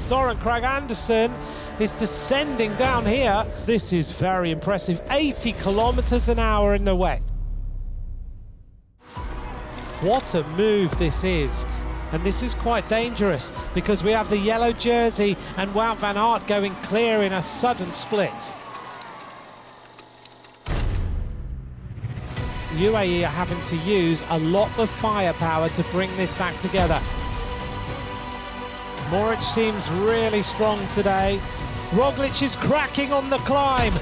Søren Kragh Andersen is descending down here. This is very impressive. 80 kilometers an hour in the wet. What a move this is. And this is quite dangerous because we have the yellow jersey and Wout van Aert going clear in a sudden split. UAE are having to use a lot of firepower to bring this back together. Moric seems really strong today. Roglic is cracking on the climb.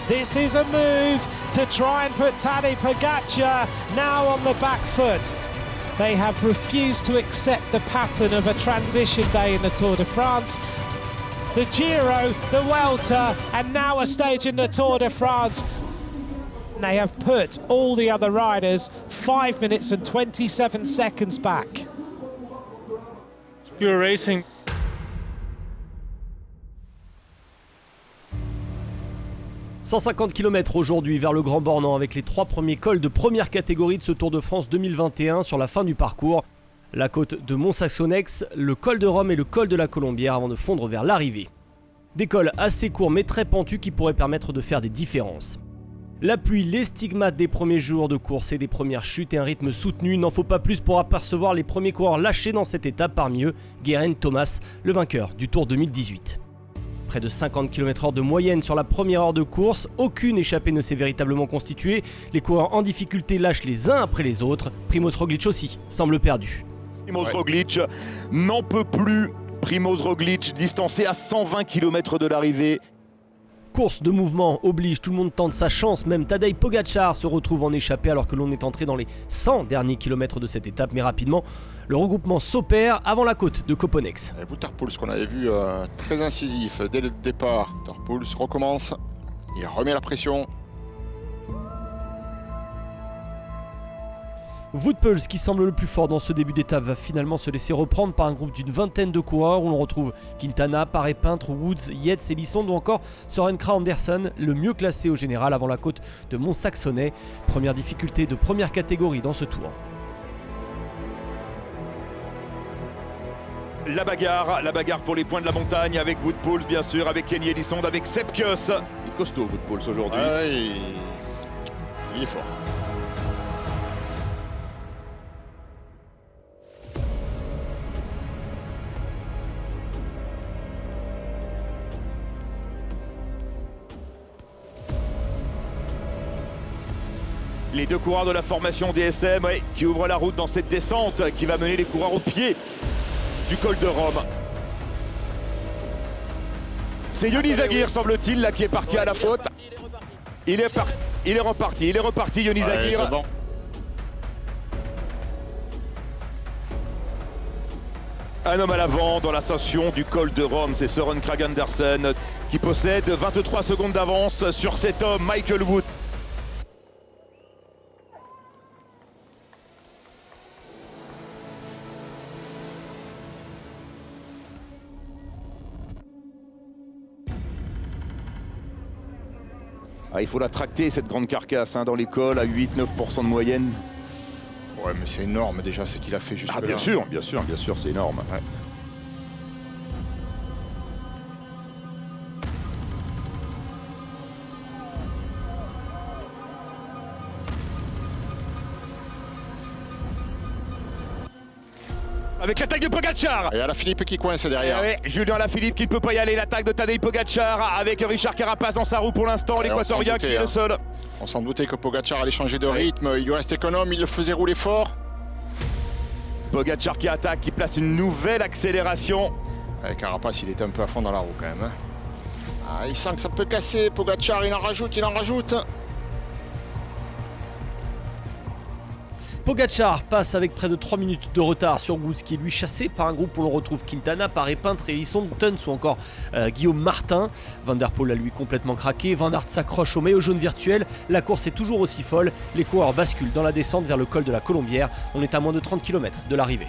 This is a move to try and put Tadej Pogačar now on the back foot. They have refused to accept the pattern of a transition day in the Tour de France. The Giro, the Vuelta, and now a stage in the Tour de France. They have put all the other riders 5 minutes and 27 seconds back. It's pure racing. « 150 km aujourd'hui vers le Grand Bornand avec les 3 premiers cols de première catégorie de ce Tour de France 2021 sur la fin du parcours. La côte de Mont-Saxonnex, le col de Rome et le col de la Colombière avant de fondre vers l'arrivée. Des cols assez courts mais très pentus qui pourraient permettre de faire des différences. La pluie, les stigmates des premiers jours de course et des premières chutes et un rythme soutenu, il n'en faut pas plus pour apercevoir les premiers coureurs lâchés dans cette étape, parmi eux Geraint Thomas, le vainqueur du Tour 2018. Près de 50 km/h de moyenne sur la première heure de course, aucune échappée ne s'est véritablement constituée. Les coureurs en difficulté lâchent les uns après les autres. Primož Roglic aussi semble perdu. Primož Roglic n'en peut plus. Primož Roglic distancé à 120 km de l'arrivée. Course de mouvement oblige, tout le monde tente sa chance, même Tadej Pogačar se retrouve en échappée alors que l'on est entré dans les 100 derniers kilomètres de cette étape, mais rapidement, le regroupement s'opère avant la côte de Koponex. Wouter Poels qu'on avait vu très incisif dès le départ. Wouter Poels recommence, il remet la pression. Wout Poels, qui semble le plus fort dans ce début d'étape, va finalement se laisser reprendre par un groupe d'une vingtaine de coureurs où l'on retrouve Quintana, Paré-Peintre, Woods, Yates, Elisond ou encore Søren Kragh Andersen, le mieux classé au général avant la côte de Mont-Saxonnet. Première difficulté de première catégorie dans ce tour. La bagarre pour les points de la montagne avec Wout Poels bien sûr, avec Kenny Elissonde, avec Sepp Kuss. Il est costaud Wout Poels aujourd'hui. Il est fort. Les deux coureurs de la formation DSM qui ouvrent la route dans cette descente qui va mener les coureurs au pied du col de Rome. C'est Jonis Aguirre, semble-t-il, là qui est parti à la faute. Il est reparti, Jonis Aguirre. Un homme à l'avant dans l'ascension du col de Rome, c'est Søren Kragh Andersen qui possède 23 secondes d'avance sur cet homme, Michael Woods. Ah, il faut la tracter cette grande carcasse dans les cols à 8-9% de moyenne. Ouais, mais c'est énorme déjà ce qu'il a fait jusque-là. Ah, bien sûr, c'est énorme. Ouais. Avec l'attaque de Pogačar. Et Alaphilippe qui coince derrière. Ouais, Julien Alaphilippe qui ne peut pas y aller. L'attaque de Tadej Pogačar avec Richard Carapaz dans sa roue pour l'instant. L'Équatorien qui est le seul. On s'en doutait que Pogačar allait changer de rythme. Il lui restait économe, il le faisait rouler fort. Pogačar qui attaque, qui place une nouvelle accélération. Carapaz, il était un peu à fond dans la roue quand même. Ah, il sent que ça peut casser. Pogačar, il en rajoute. Pogačar passe avec près de 3 minutes de retard sur Woods qui est lui chassé par un groupe où l'on retrouve Quintana, Paré-Peintre, Elisond, Tuns ou encore Guillaume Martin. Van der Poel a lui complètement craqué, Van Aert s'accroche au maillot jaune virtuel, la course est toujours aussi folle, les coureurs basculent dans la descente vers le col de la Colombière, on est à moins de 30 km de l'arrivée.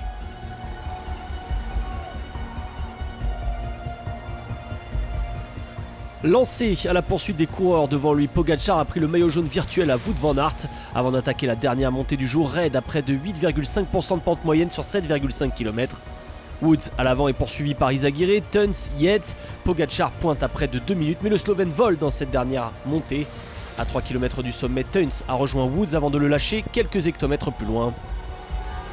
Lancé à la poursuite des coureurs devant lui, Pogačar a pris le maillot jaune virtuel à Wout van Aert avant d'attaquer la dernière montée du jour raide à près de 8,5% de pente moyenne sur 7,5 km. Woods à l'avant est poursuivi par Izagirre, Teuns, Yates. Pogačar pointe à près de 2 minutes, mais le Slovène vole dans cette dernière montée. À 3 km du sommet, Teuns a rejoint Woods avant de le lâcher quelques hectomètres plus loin.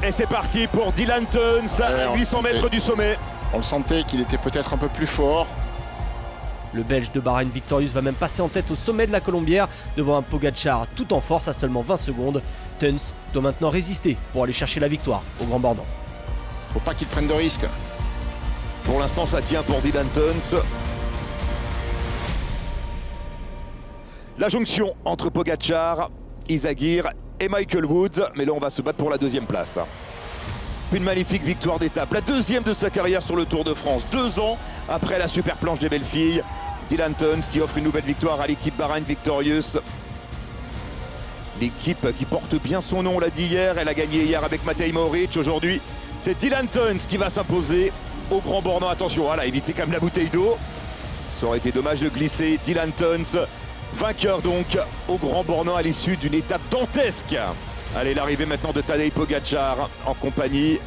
Et c'est parti pour Dylan Teuns à 800 mètres du sommet. On le sentait qu'il était peut-être un peu plus fort. Le Belge de Bahreïn Victorious va même passer en tête au sommet de la Colombière devant un Pogačar tout en force à seulement 20 secondes. Teuns doit maintenant résister pour aller chercher la victoire au Grand Bornand. Faut pas qu'il prenne de risques. Pour l'instant, ça tient pour Dylan Teuns. La jonction entre Pogačar, Izagirre et Michael Woods. Mais là, on va se battre pour la deuxième place. Une magnifique victoire d'étape, la deuxième de sa carrière sur le Tour de France. 2 ans après la super planche des belles filles. Dylan Teuns qui offre une nouvelle victoire à l'équipe Bahreïn Victorious. L'équipe qui porte bien son nom, on l'a dit hier. Elle a gagné hier avec Matej Mohoric. Aujourd'hui, c'est Dylan Teuns qui va s'imposer au Grand Bornand. Attention, voilà, évitez quand même la bouteille d'eau. Ça aurait été dommage de glisser. Dylan Teuns, vainqueur donc au Grand Bornand à l'issue d'une étape dantesque. Allez, l'arrivée maintenant de Tadej Pogačar en compagnie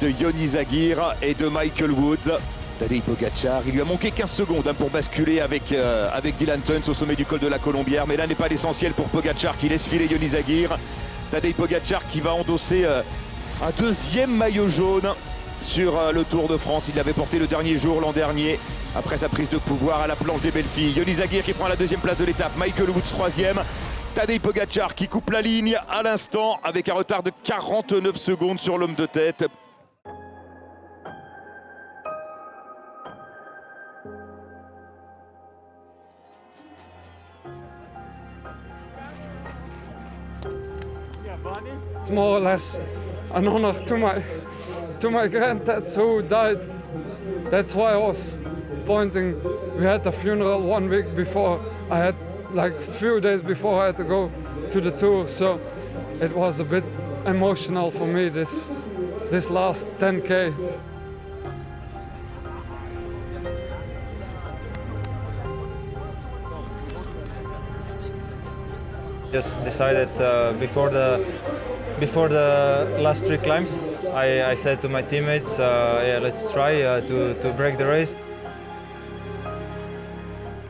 de Jon Izagirre et de Michael Woods. Tadej Pogačar, il lui a manqué 15 secondes pour basculer avec Dylan Teuns au sommet du col de la Colombière. Mais là n'est pas l'essentiel pour Pogačar qui laisse filer Jon Izagirre. Tadej Pogačar qui va endosser un deuxième maillot jaune sur le Tour de France. Il l'avait porté le dernier jour l'an dernier après sa prise de pouvoir à la planche des belles filles. Jon Izagirre qui prend la deuxième place de l'étape. Michael Woods 3e. Tadej Pogačar qui coupe la ligne à l'instant avec un retard de 49 secondes sur l'homme de tête. It's more or less an honor to my granddad who died. That's why I was pointing. We had the funeral 1 week before. I had like few days before I had to go to the tour, so it was a bit emotional for me this last 10K. Just decided before the last 3 climbs, I said to my teammates, yeah, let's try to break the race.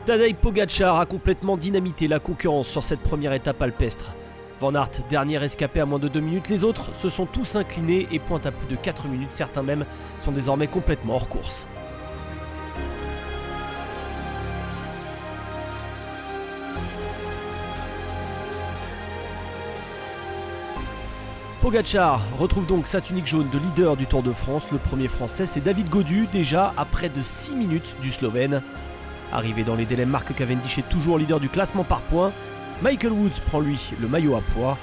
Tadej Pogačar a complètement dynamité la concurrence sur cette première étape alpestre. Van Aert, dernier escapé à moins de 2 minutes, les autres se sont tous inclinés et pointent à plus de 4 minutes, certains même sont désormais complètement hors course. Pogačar retrouve donc sa tunique jaune de leader du Tour de France. Le premier français, c'est David Gaudu, déjà à près de 6 minutes du Slovène. Arrivé dans les délais, Mark Cavendish est toujours leader du classement par points. Michael Woods prend lui le maillot à pois.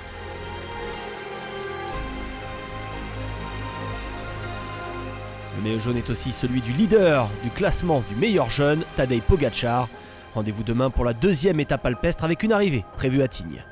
Le maillot jaune est aussi celui du leader du classement du meilleur jeune, Tadej Pogačar. Rendez-vous demain pour la deuxième étape alpestre avec une arrivée prévue à Tignes.